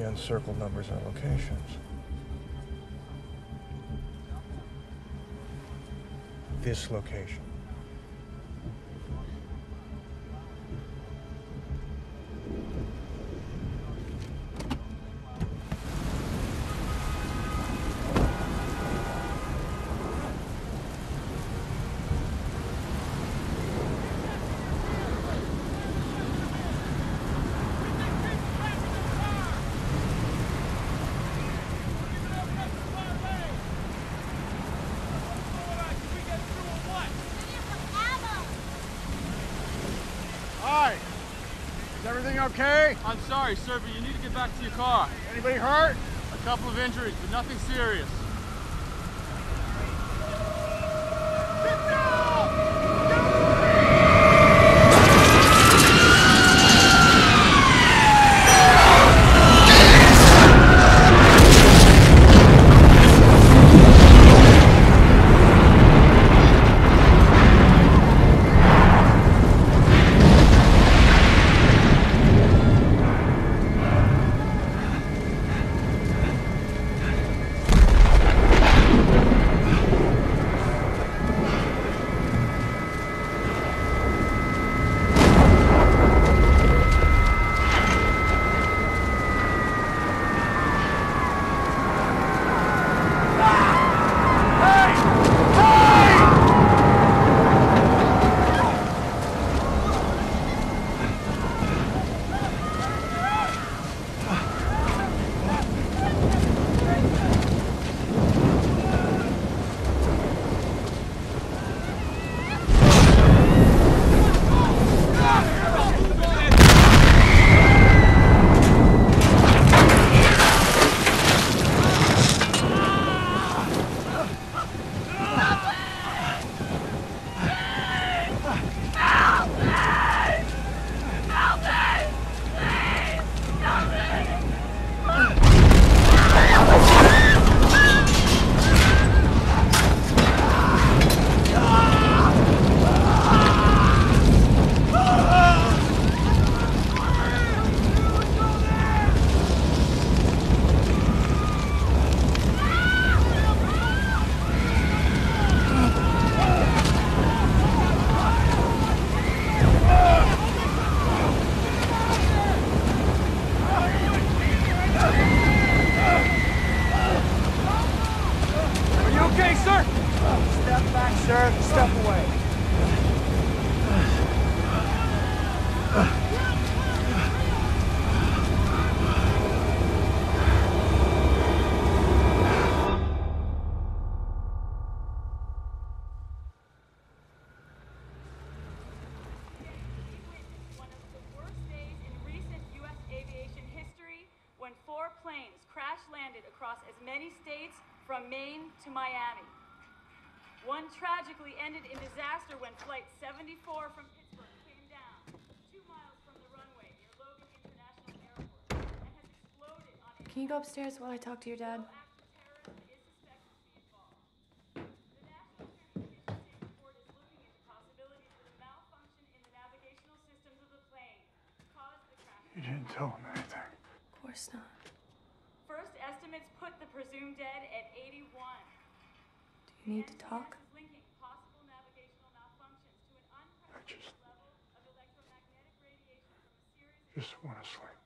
the encircled numbers and locations. This location. Hi. Is everything okay? I'm sorry, sir, but you need to get back to your car. Anybody hurt? A couple of injuries, but nothing serious. Sit down! Okay, sir? Step back, sir. Step away. One of the worst days in recent U.S. aviation history when 4 planes crash-landed across as many states from Maine to Miami. One tragically ended in disaster when Flight 74 from Pittsburgh came down 2 miles from the runway near Logan International Airport and has exploded on its... Can you go upstairs while I talk to your dad? No act of terrorism is suspected to be involved. The National Transportation Safety Board is looking into possibilities that a malfunction in the navigational systems of the plane caused the crash. You didn't tell him anything. Of course not. First estimates put the presumed dead at 81. Do you need to talk? NTS is linking possible navigational malfunctions to an I unprecedented level of electromagnetic radiation from a series of just want to sleep.